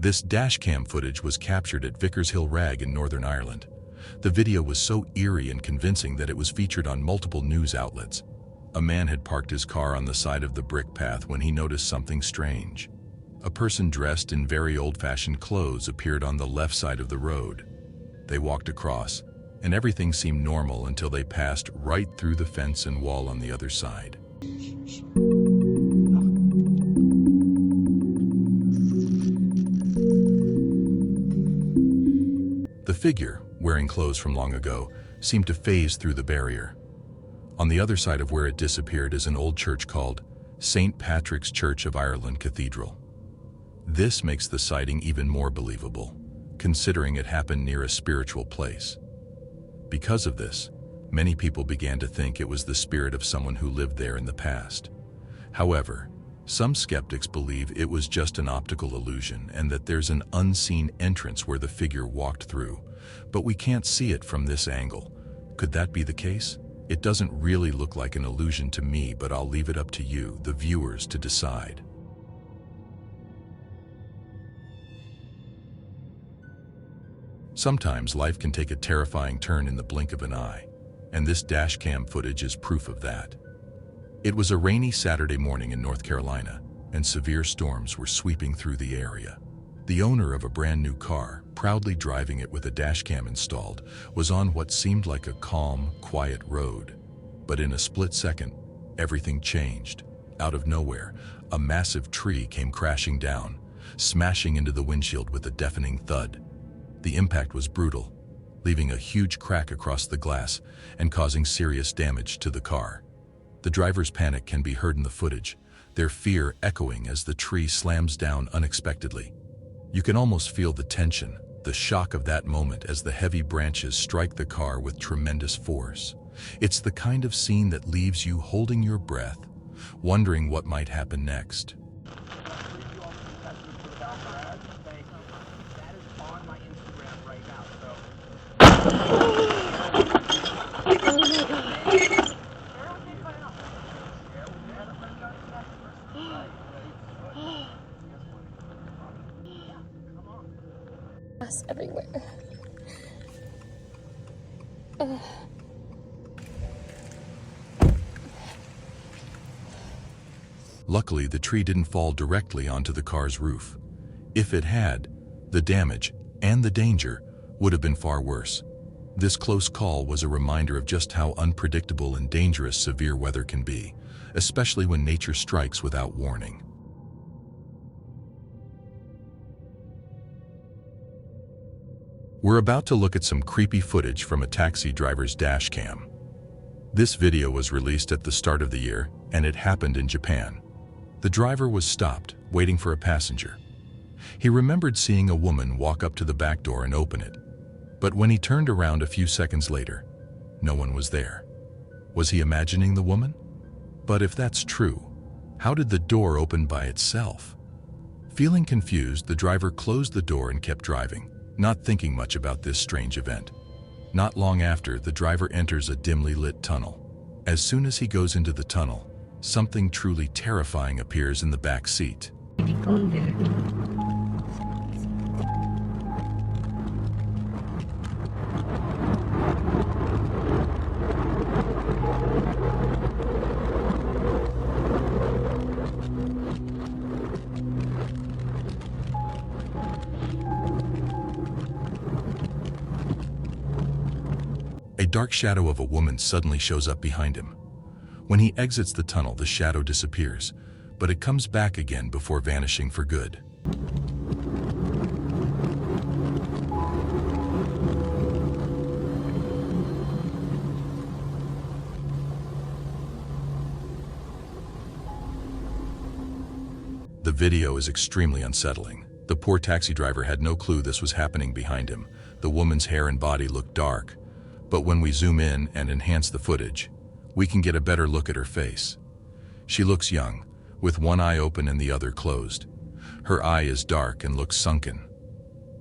This dashcam footage was captured at Vickers Hill Rag in Northern Ireland. The video was so eerie and convincing that it was featured on multiple news outlets. A man had parked his car on the side of the brick path when he noticed something strange. A person dressed in very old-fashioned clothes appeared on the left side of the road. They walked across, and everything seemed normal until they passed right through the fence and wall on the other side. The figure, wearing clothes from long ago, seemed to phase through the barrier. On the other side of where it disappeared is an old church called St. Patrick's Church of Ireland Cathedral. This makes the sighting even more believable, considering it happened near a spiritual place. Because of this, many people began to think it was the spirit of someone who lived there in the past. However, some skeptics believe it was just an optical illusion and that there's an unseen entrance where the figure walked through, but we can't see it from this angle. Could that be the case? It doesn't really look like an illusion to me, but I'll leave it up to you, the viewers, to decide. Sometimes life can take a terrifying turn in the blink of an eye, and this dashcam footage is proof of that. It was a rainy Saturday morning in North Carolina, and severe storms were sweeping through the area. The owner of a brand new car, proudly driving it with a dashcam installed, was on what seemed like a calm, quiet road. But in a split second, everything changed. Out of nowhere, a massive tree came crashing down, smashing into the windshield with a deafening thud. The impact was brutal, leaving a huge crack across the glass and causing serious damage to the car. The driver's panic can be heard in the footage, their fear echoing as the tree slams down unexpectedly. You can almost feel the tension, the shock of that moment as the heavy branches strike the car with tremendous force. It's the kind of scene that leaves you holding your breath, wondering what might happen next. Everywhere. Luckily, the tree didn't fall directly onto the car's roof. If it had, the damage and the danger would have been far worse. This close call was a reminder of just how unpredictable and dangerous severe weather can be, especially when nature strikes without warning. We're about to look at some creepy footage from a taxi driver's dash cam. This video was released at the start of the year, and it happened in Japan. The driver was stopped, waiting for a passenger. He remembered seeing a woman walk up to the back door and open it. But when he turned around a few seconds later, no one was there. Was he imagining the woman? But if that's true, how did the door open by itself? Feeling confused, the driver closed the door and kept driving, not thinking much about this strange event. Not long after, the driver enters a dimly lit tunnel. As soon as he goes into the tunnel, something truly terrifying appears in the back seat. A dark shadow of a woman suddenly shows up behind him. When he exits the tunnel, the shadow disappears, but it comes back again before vanishing for good. The video is extremely unsettling. The poor taxi driver had no clue this was happening behind him. The woman's hair and body looked dark, but when we zoom in and enhance the footage, we can get a better look at her face. She looks young, with one eye open and the other closed. Her eye is dark and looks sunken.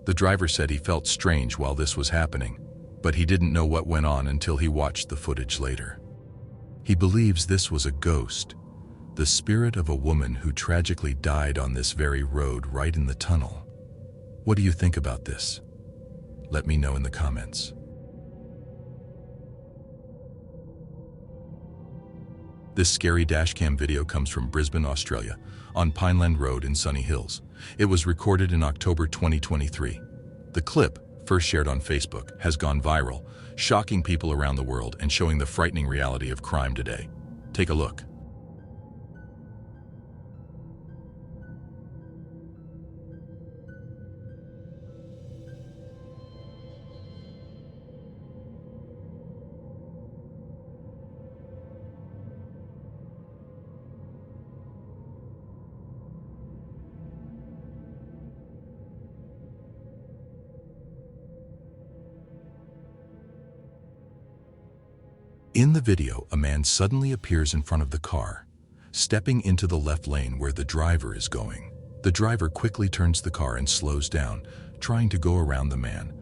The driver said he felt strange while this was happening, but he didn't know what went on until he watched the footage later. He believes this was a ghost, the spirit of a woman who tragically died on this very road right in the tunnel. What do you think about this? Let me know in the comments. This scary dashcam video comes from Brisbane, Australia, on Pineland Road in Sunny Hills. It was recorded in October 2023. The clip, first shared on Facebook, has gone viral, shocking people around the world and showing the frightening reality of crime today. Take a look. In the video, a man suddenly appears in front of the car, stepping into the left lane where the driver is going. The driver quickly turns the car and slows down, trying to go around the man,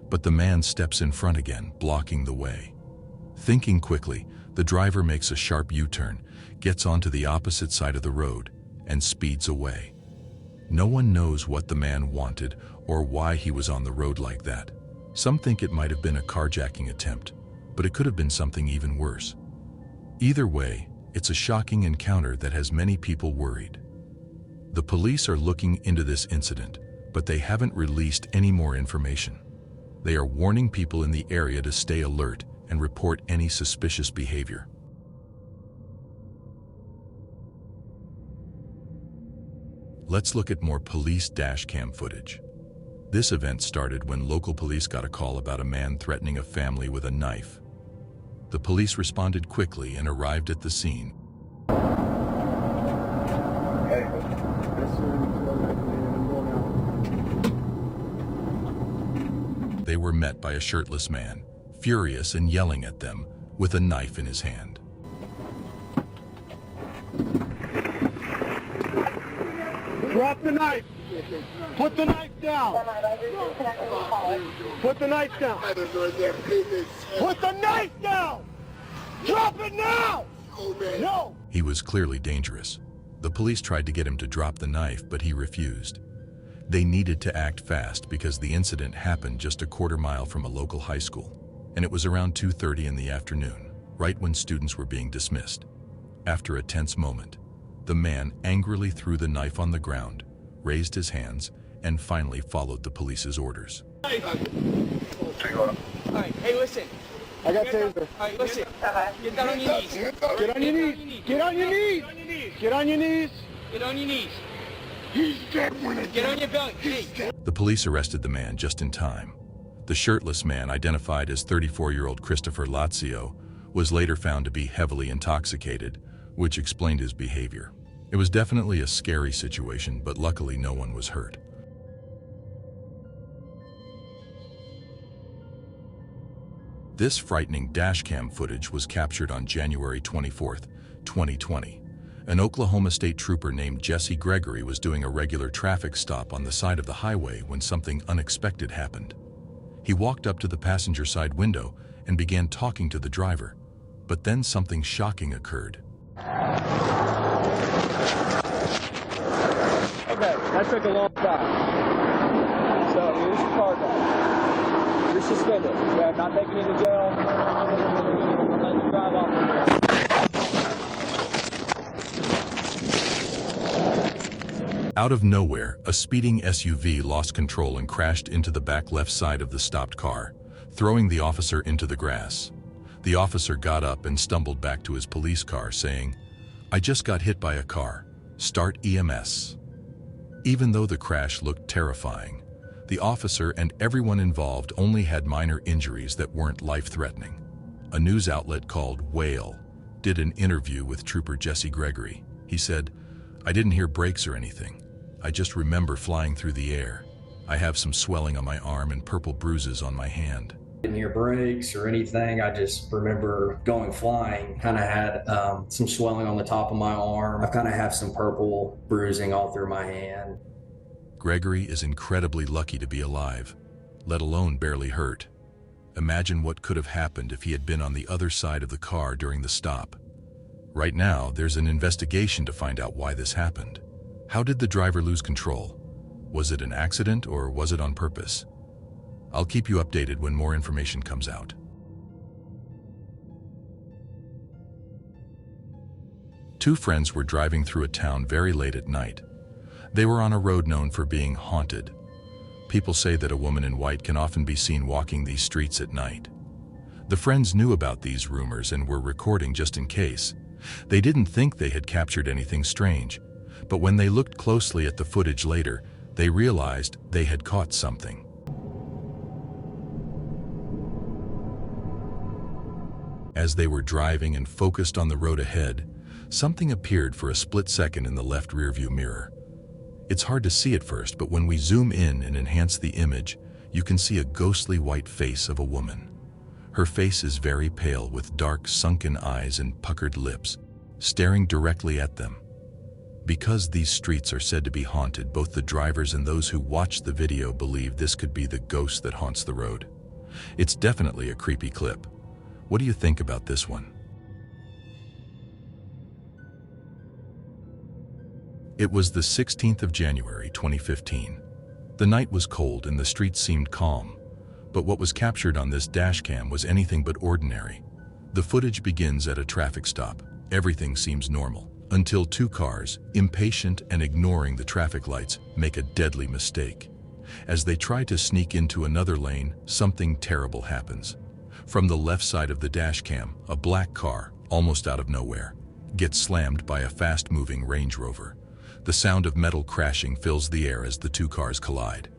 but the man steps in front again, blocking the way. Thinking quickly, the driver makes a sharp U-turn, gets onto the opposite side of the road, and speeds away. No one knows what the man wanted or why he was on the road like that. Some think it might have been a carjacking attempt, but it could have been something even worse. Either way, it's a shocking encounter that has many people worried. The police are looking into this incident, but they haven't released any more information. They are warning people in the area to stay alert and report any suspicious behavior. Let's look at more police dashcam footage. This event started when local police got a call about a man threatening a family with a knife. The police responded quickly and arrived at the scene. They were met by a shirtless man, furious and yelling at them, with a knife in his hand. Drop the knife! Put the knife down! Put the knife down! Put the knife down! Drop it now! No! He was clearly dangerous. The police tried to get him to drop the knife, but he refused. They needed to act fast because the incident happened just a quarter mile from a local high school, and it was around 2:30 in the afternoon, right when students were being dismissed. After a tense moment, the man angrily threw the knife on the ground, raised his hands, and finally followed the police's orders. Alright, hey listen. I got taser. Alright, listen. Get down on your knees. Get on your knees. Get on your knees. Get on your knees. Get on your knees. He's dead when it's get on your belly. The police arrested the man just in time. The shirtless man, identified as 34-year-old Christopher Lazio, was later found to be heavily intoxicated, which explained his behavior. It was definitely a scary situation, but luckily no one was hurt. This frightening dashcam footage was captured on January 24, 2020. An Oklahoma State trooper named Jesse Gregory was doing a regular traffic stop on the side of the highway when something unexpected happened. He walked up to the passenger side window and began talking to the driver, but then something shocking occurred. Okay, that took a long time. So here's your cargo. You're suspended. Okay, I'm not taking you to jail. I'm letting you drive off. Out of nowhere, a speeding SUV lost control and crashed into the back left side of the stopped car, throwing the officer into the grass. The officer got up and stumbled back to his police car, saying, "I just got hit by a car. Start EMS." Even though the crash looked terrifying, the officer and everyone involved only had minor injuries that weren't life-threatening. A news outlet called Whale did an interview with Trooper Jesse Gregory. He said, "I didn't hear brakes or anything. I just remember flying through the air. I have some swelling on my arm and purple bruises on my hand." Didn't hear brakes or anything. I just remember going flying. Kind of had some swelling on the top of my arm. I kind of have some purple bruising all through my hand. Gregory is incredibly lucky to be alive, let alone barely hurt. Imagine what could have happened if he had been on the other side of the car during the stop. Right now, there's an investigation to find out why this happened. How did the driver lose control? Was it an accident or was it on purpose? I'll keep you updated when more information comes out. Two friends were driving through a town very late at night. They were on a road known for being haunted. People say that a woman in white can often be seen walking these streets at night. The friends knew about these rumors and were recording just in case. They didn't think they had captured anything strange, but when they looked closely at the footage later, they realized they had caught something. As they were driving and focused on the road ahead, something appeared for a split second in the left rearview mirror. It's hard to see at first, but when we zoom in and enhance the image, you can see a ghostly white face of a woman. Her face is very pale with dark, sunken eyes and puckered lips, staring directly at them. Because these streets are said to be haunted, both the drivers and those who watched the video believe this could be the ghost that haunts the road. It's definitely a creepy clip. What do you think about this one? It was the 16th of January, 2015. The night was cold and the streets seemed calm, but what was captured on this dashcam was anything but ordinary. The footage begins at a traffic stop. Everything seems normal, until two cars, impatient and ignoring the traffic lights, make a deadly mistake. As they try to sneak into another lane, something terrible happens. From the left side of the dashcam, a black car, almost out of nowhere, gets slammed by a fast-moving Range Rover. The sound of metal crashing fills the air as the two cars collide.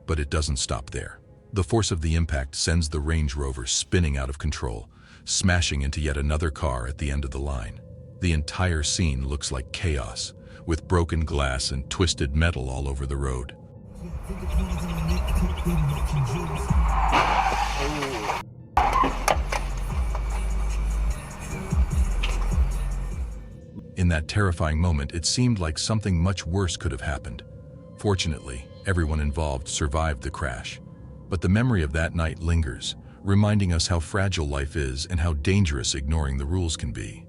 But it doesn't stop there. The force of the impact sends the Range Rover spinning out of control, smashing into yet another car at the end of the line. The entire scene looks like chaos, with broken glass and twisted metal all over the road. In that terrifying moment, it seemed like something much worse could have happened. Fortunately, everyone involved survived the crash. But the memory of that night lingers, reminding us how fragile life is and how dangerous ignoring the rules can be.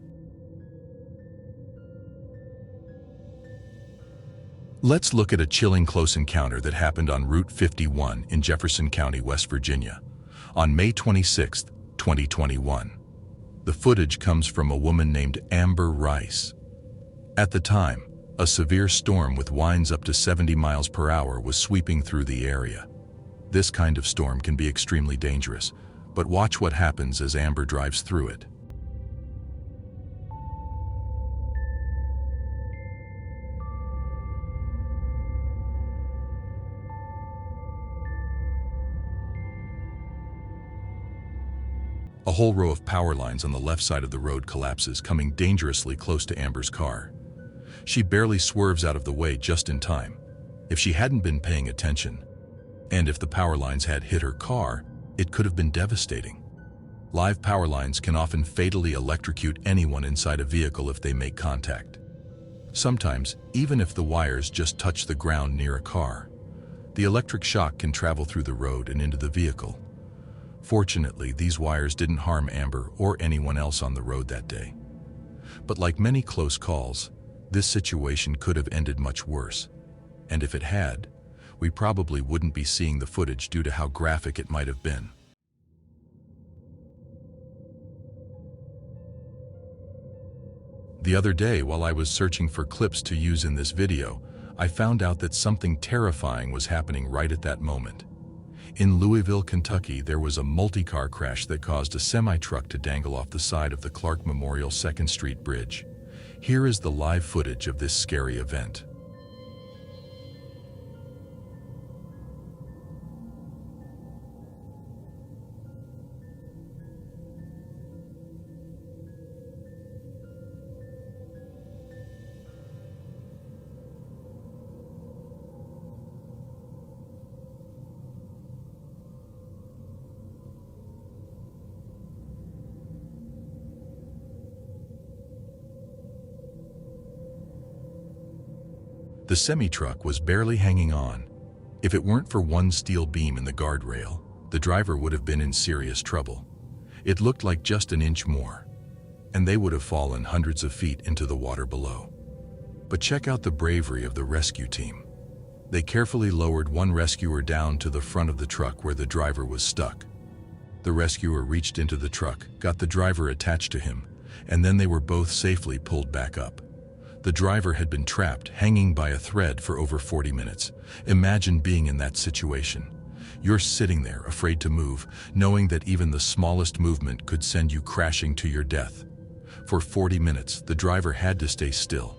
Let's look at a chilling close encounter that happened on Route 51 in Jefferson County, West Virginia, on May 26, 2021. The footage comes from a woman named Amber Rice. At the time, a severe storm with winds up to 70 miles per hour was sweeping through the area. This kind of storm can be extremely dangerous, but watch what happens as Amber drives through it. A whole row of power lines on the left side of the road collapses, coming dangerously close to Amber's car. She barely swerves out of the way just in time. If she hadn't been paying attention, and if the power lines had hit her car, it could have been devastating. Live power lines can often fatally electrocute anyone inside a vehicle if they make contact. Sometimes, even if the wires just touch the ground near a car, the electric shock can travel through the road and into the vehicle. Fortunately, these wires didn't harm Amber or anyone else on the road that day. But like many close calls, this situation could have ended much worse. And if it had, we probably wouldn't be seeing the footage due to how graphic it might have been. The other day, while I was searching for clips to use in this video, I found out that something terrifying was happening right at that moment. In Louisville, Kentucky, there was a multi-car crash that caused a semi-truck to dangle off the side of the Clark Memorial 2nd Street Bridge. Here is the live footage of this scary event. The semi-truck was barely hanging on. If it weren't for one steel beam in the guardrail, the driver would have been in serious trouble. It looked like just an inch more, and they would have fallen hundreds of feet into the water below. But check out the bravery of the rescue team. They carefully lowered one rescuer down to the front of the truck where the driver was stuck. The rescuer reached into the truck, got the driver attached to him, and then they were both safely pulled back up. The driver had been trapped, hanging by a thread for over 40 minutes. Imagine being in that situation. You're sitting there, afraid to move, knowing that even the smallest movement could send you crashing to your death. For 40 minutes, the driver had to stay still,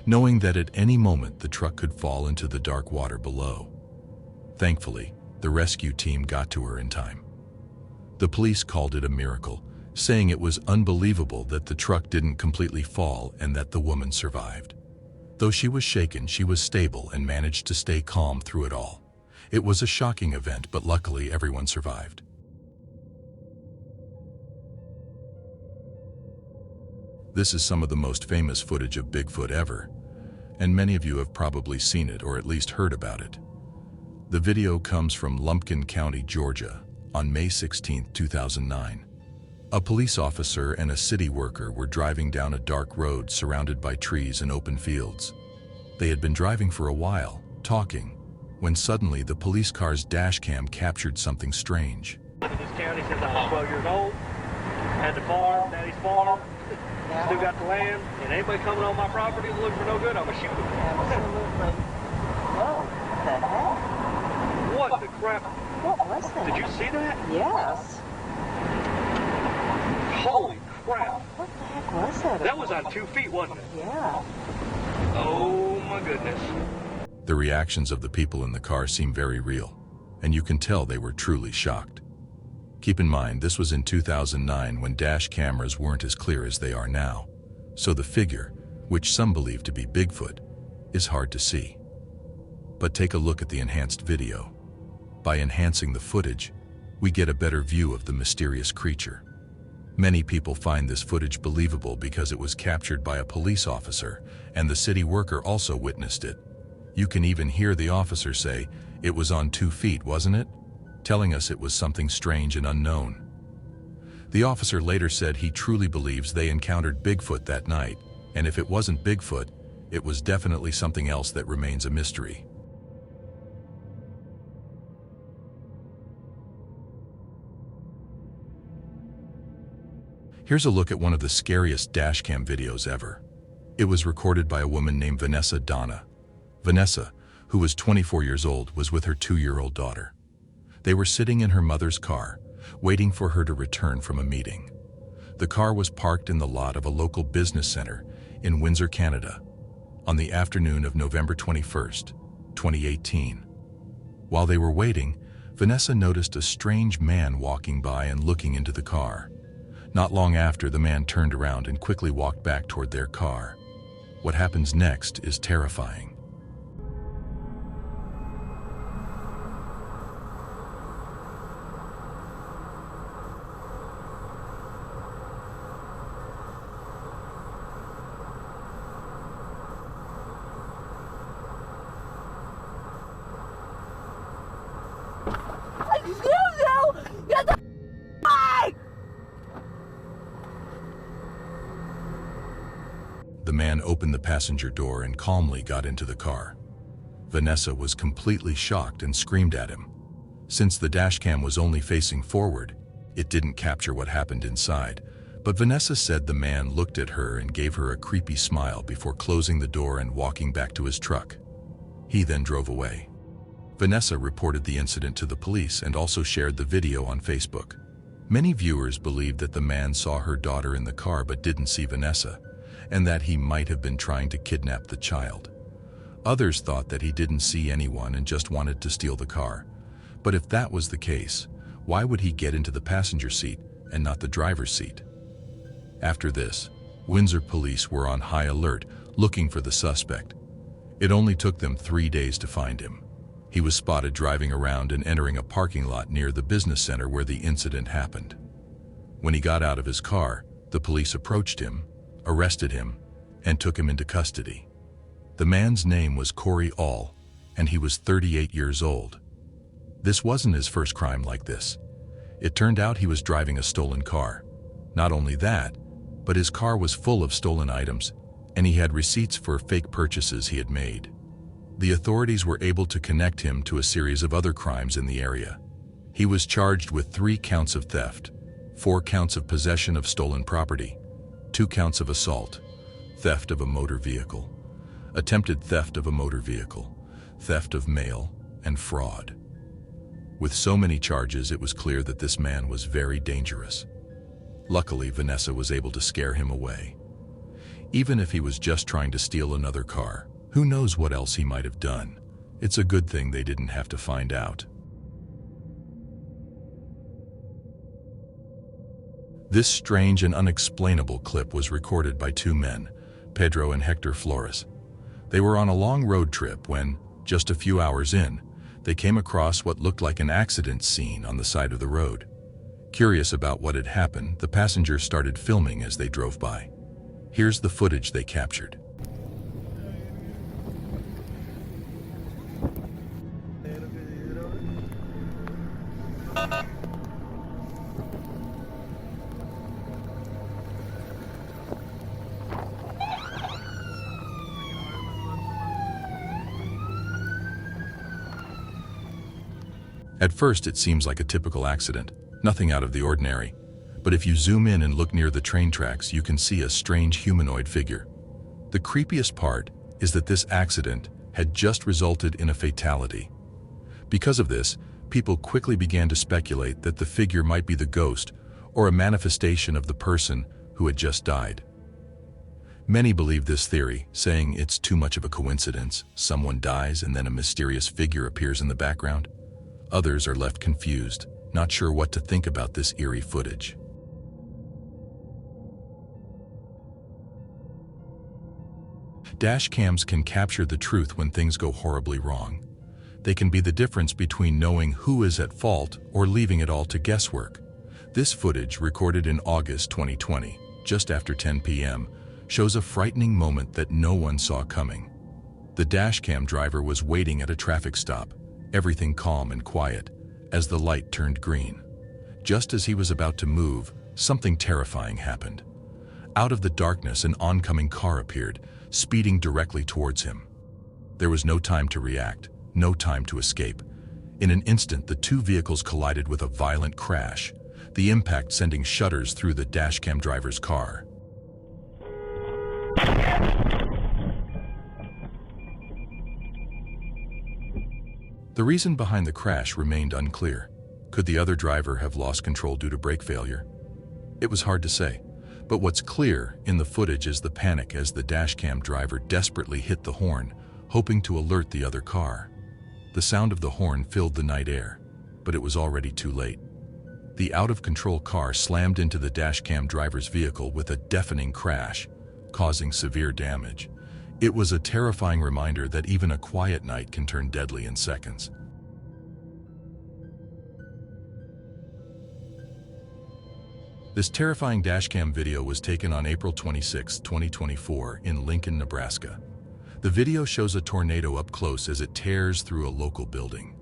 knowing that at any moment the truck could fall into the dark water below. Thankfully, the rescue team got to her in time. The police called it a miracle, saying it was unbelievable that the truck didn't completely fall and that the woman survived. Though she was shaken, she was stable and managed to stay calm through it all. It was a shocking event, but luckily everyone survived. This is some of the most famous footage of Bigfoot ever, and many of you have probably seen it or at least heard about it. The video comes from Lumpkin County, Georgia, on May 16, 2009. A police officer and a city worker were driving down a dark road surrounded by trees and open fields. They had been driving for a while, talking, when suddenly the police car's dash cam captured something strange. In this county since I was 12 years old, had the farm, daddy's farm, still got the land, and anybody coming on my property looking for no good, I'm gonna shoot them. Absolutely. Whoa, what the heck? What the crap? What was that? Did you see that? Yes. Holy crap. What the heck was that? That was on 2 feet, wasn't it? Yeah. Oh my goodness. The reactions of the people in the car seem very real, and you can tell they were truly shocked. Keep in mind, this was in 2009 when dash cameras weren't as clear as they are now, so the figure, which some believe to be Bigfoot, is hard to see. But take a look at the enhanced video. By enhancing the footage, we get a better view of the mysterious creature. Many people find this footage believable because it was captured by a police officer, and the city worker also witnessed it. You can even hear the officer say, "It was on 2 feet, wasn't it?" telling us it was something strange and unknown. The officer later said he truly believes they encountered Bigfoot that night, and if it wasn't Bigfoot, it was definitely something else that remains a mystery. Here's a look at one of the scariest dashcam videos ever. It was recorded by a woman named Vanessa Donna. Vanessa, who was 24 years old, was with her 2-year-old daughter. They were sitting in her mother's car, waiting for her to return from a meeting. The car was parked in the lot of a local business center in Windsor, Canada, on the afternoon of November 21st, 2018. While they were waiting, Vanessa noticed a strange man walking by and looking into the car. Not long after, the man turned around and quickly walked back toward their car. What happens next is terrifying. Excuse you! Get the back! The man opened the passenger door and calmly got into the car. Vanessa was completely shocked and screamed at him. Since the dashcam was only facing forward, it didn't capture what happened inside, but Vanessa said the man looked at her and gave her a creepy smile before closing the door and walking back to his truck. He then drove away. Vanessa reported the incident to the police and also shared the video on Facebook. Many viewers believed that the man saw her daughter in the car but didn't see Vanessa, and that he might have been trying to kidnap the child. Others thought that he didn't see anyone and just wanted to steal the car. But if that was the case, why would he get into the passenger seat and not the driver's seat? After this, Windsor police were on high alert, looking for the suspect. It only took them 3 days to find him. He was spotted driving around and entering a parking lot near the business center where the incident happened. When he got out of his car, the police approached him, arrested him, and took him into custody. The man's name was Corey All, and he was 38 years old. This wasn't his first crime like this. It turned out he was driving a stolen car. Not only that, but his car was full of stolen items, and he had receipts for fake purchases he had made. the authorities were able to connect him to a series of other crimes in the area. He was charged with 3 counts of theft, 4 counts of possession of stolen property, 2 counts of assault, theft of a motor vehicle, attempted theft of a motor vehicle, theft of mail, and fraud. With so many charges, it was clear that this man was very dangerous. Luckily, Vanessa was able to scare him away. Even if he was just trying to steal another car, who knows what else he might have done? It's a good thing they didn't have to find out. This strange and unexplainable clip was recorded by 2 men, Pedro and Hector Flores. They were on a long road trip when, just a few hours in, they came across what looked like an accident scene on the side of the road. Curious about what had happened, the passengers started filming as they drove by. Here's the footage they captured. At first, it seems like a typical accident, nothing out of the ordinary. But if you zoom in and look near the train tracks, you can see a strange humanoid figure. The creepiest part is that this accident had just resulted in a fatality. Because of this, people quickly began to speculate that the figure might be the ghost or a manifestation of the person who had just died. Many believe this theory, saying it's too much of a coincidence. Someone dies and then a mysterious figure appears in the background. Others are left confused, not sure what to think about this eerie footage. Dash cams can capture the truth when things go horribly wrong. They can be the difference between knowing who is at fault or leaving it all to guesswork. This footage, recorded in August 2020, just after 10 p.m., shows a frightening moment that no one saw coming. The dashcam driver was waiting at a traffic stop, everything calm and quiet, as the light turned green. Just as he was about to move, something terrifying happened. Out of the darkness, an oncoming car appeared, speeding directly towards him. There was no time to react, no time to escape. In an instant, the 2 vehicles collided with a violent crash, the impact sending shudders through the dashcam driver's car. The reason behind the crash remained unclear. Could the other driver have lost control due to brake failure? It was hard to say, but what's clear in the footage is the panic as the dashcam driver desperately hit the horn, hoping to alert the other car. The sound of the horn filled the night air, but it was already too late. The out-of-control car slammed into the dashcam driver's vehicle with a deafening crash, causing severe damage. It was a terrifying reminder that even a quiet night can turn deadly in seconds. This terrifying dashcam video was taken on April 26, 2024 in Lincoln, Nebraska. The video shows a tornado up close as it tears through a local building.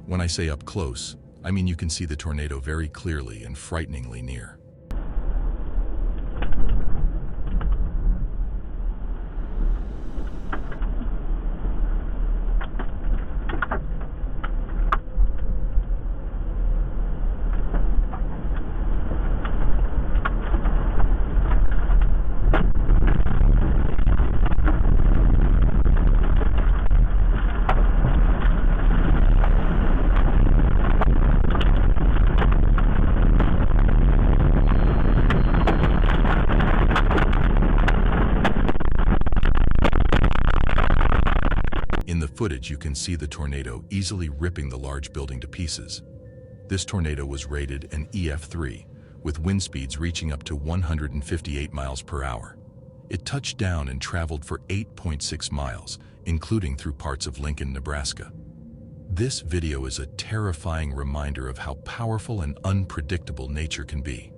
When I say up close, I mean you can see the tornado very clearly and frighteningly near. In the footage, you can see the tornado easily ripping the large building to pieces. This tornado was rated an EF3, with wind speeds reaching up to 158 miles per hour. It touched down and traveled for 8.6 miles, including through parts of Lincoln, Nebraska. This video is a terrifying reminder of how powerful and unpredictable nature can be.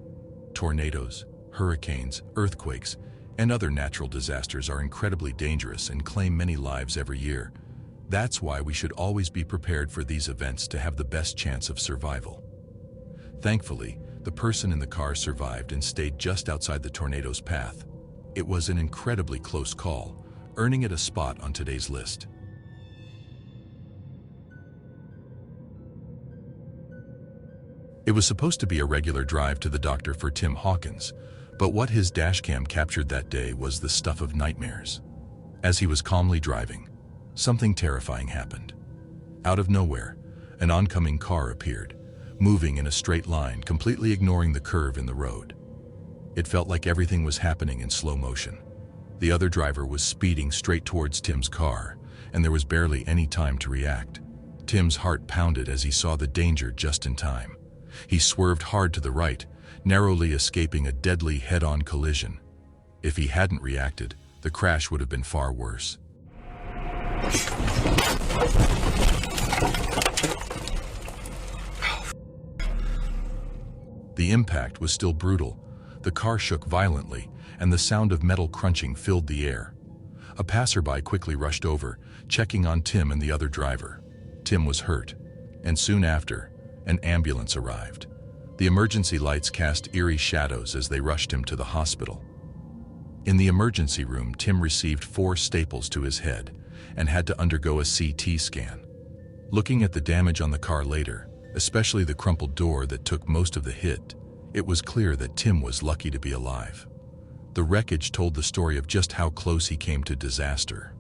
Tornadoes, hurricanes, earthquakes, and other natural disasters are incredibly dangerous and claim many lives every year. That's why we should always be prepared for these events to have the best chance of survival. Thankfully, the person in the car survived and stayed just outside the tornado's path. It was an incredibly close call, earning it a spot on today's list. It was supposed to be a regular drive to the doctor for Tim Hawkins, but what his dashcam captured that day was the stuff of nightmares. As he was calmly driving, something terrifying happened. Out of nowhere, an oncoming car appeared, moving in a straight line, completely ignoring the curve in the road. It felt like everything was happening in slow motion. The other driver was speeding straight towards Tim's car, and there was barely any time to react. Tim's heart pounded as he saw the danger just in time. He swerved hard to the right, narrowly escaping a deadly head-on collision. If he hadn't reacted, the crash would have been far worse. The impact was still brutal. The car shook violently, and the sound of metal crunching filled the air. A passerby quickly rushed over, checking on Tim and the other driver. Tim was hurt, and soon after, an ambulance arrived. The emergency lights cast eerie shadows as they rushed him to the hospital. In the emergency room, Tim received 4 staples to his head and had to undergo a CT scan. Looking at the damage on the car later, especially the crumpled door that took most of the hit, it was clear that Tim was lucky to be alive. The wreckage told the story of just how close he came to disaster.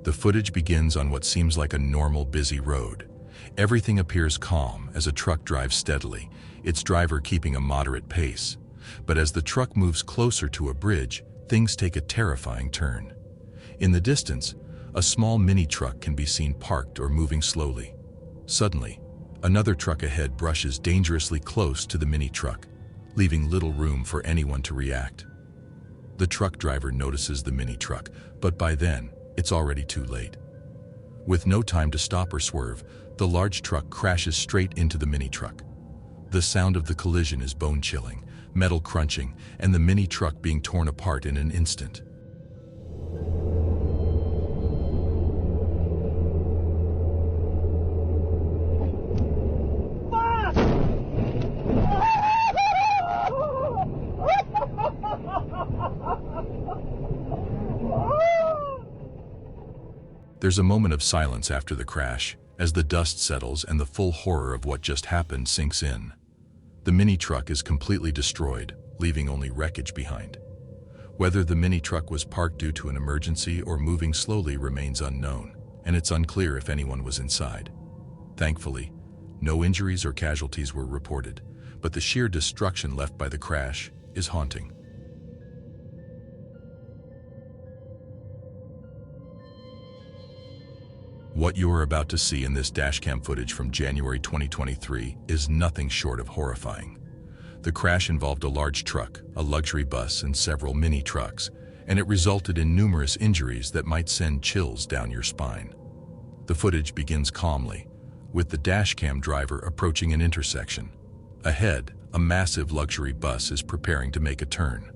The footage begins on what seems like a normal, busy road. Everything appears calm as a truck drives steadily, its driver keeping a moderate pace. But as the truck moves closer to a bridge, things take a terrifying turn. In the distance, a small mini-truck can be seen parked or moving slowly. Suddenly, another truck ahead brushes dangerously close to the mini-truck, leaving little room for anyone to react. The truck driver notices the mini-truck, but by then, it's already too late. With no time to stop or swerve, the large truck crashes straight into the mini-truck. The sound of the collision is bone-chilling, metal crunching, and the mini-truck being torn apart in an instant. There's a moment of silence after the crash, as the dust settles and the full horror of what just happened sinks in. The mini-truck is completely destroyed, leaving only wreckage behind. Whether the mini-truck was parked due to an emergency or moving slowly remains unknown, and it's unclear if anyone was inside. Thankfully, no injuries or casualties were reported, but the sheer destruction left by the crash is haunting. What you are about to see in this dashcam footage from January 2023 is nothing short of horrifying. The crash involved a large truck, a luxury bus, and several mini-trucks, and it resulted in numerous injuries that might send chills down your spine. The footage begins calmly, with the dashcam driver approaching an intersection. Ahead, a massive luxury bus is preparing to make a turn,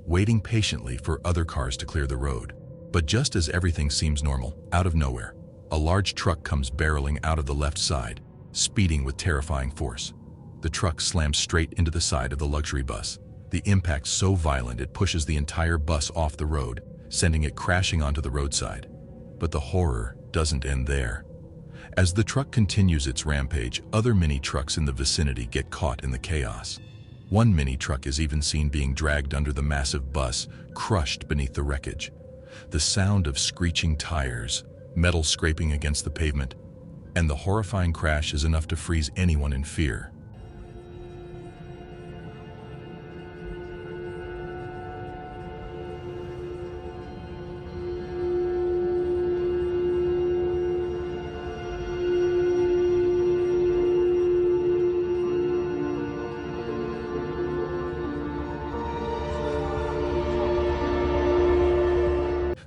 waiting patiently for other cars to clear the road. But just as everything seems normal, out of nowhere, a large truck comes barreling out of the left side, speeding with terrifying force. The truck slams straight into the side of the luxury bus. The impact so violent it pushes the entire bus off the road, sending it crashing onto the roadside. But the horror doesn't end there. As the truck continues its rampage, other mini-trucks in the vicinity get caught in the chaos. One mini-truck is even seen being dragged under the massive bus, crushed beneath the wreckage. The sound of screeching tires, metal scraping against the pavement, and the horrifying crash is enough to freeze anyone in fear.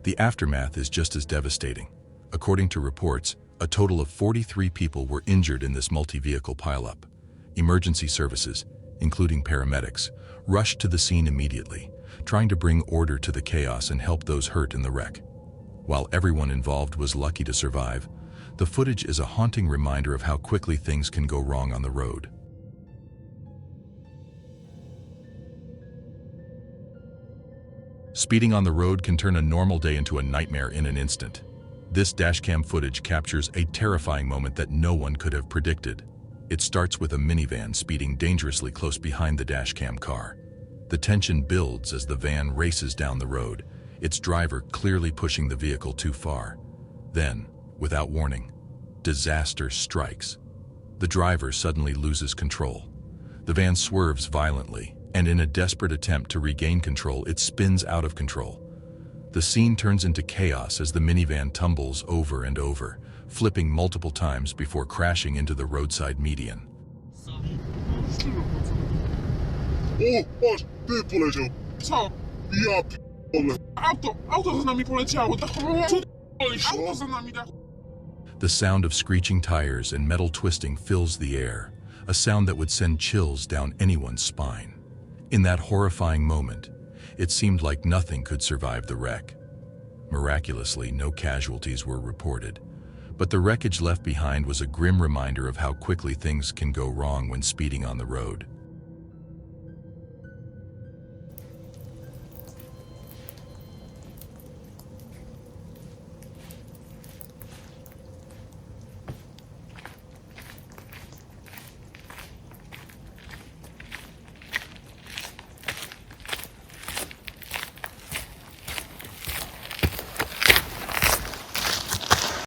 The aftermath is just as devastating. According to reports, a total of 43 people were injured in this multi-vehicle pileup. Emergency services, including paramedics, rushed to the scene immediately, trying to bring order to the chaos and help those hurt in the wreck. While everyone involved was lucky to survive, the footage is a haunting reminder of how quickly things can go wrong on the road. Speeding on the road can turn a normal day into a nightmare in an instant. This dashcam footage captures a terrifying moment that no one could have predicted. It starts with a minivan speeding dangerously close behind the dashcam car. The tension builds as the van races down the road, its driver clearly pushing the vehicle too far. Then, without warning, disaster strikes. The driver suddenly loses control. The van swerves violently, and in a desperate attempt to regain control, it spins out of control. The scene turns into chaos as the minivan tumbles over and over, flipping multiple times before crashing into the roadside median. The sound of screeching tires and metal twisting fills the air, a sound that would send chills down anyone's spine. In that horrifying moment, it seemed like nothing could survive the wreck. Miraculously, no casualties were reported, but the wreckage left behind was a grim reminder of how quickly things can go wrong when speeding on the road.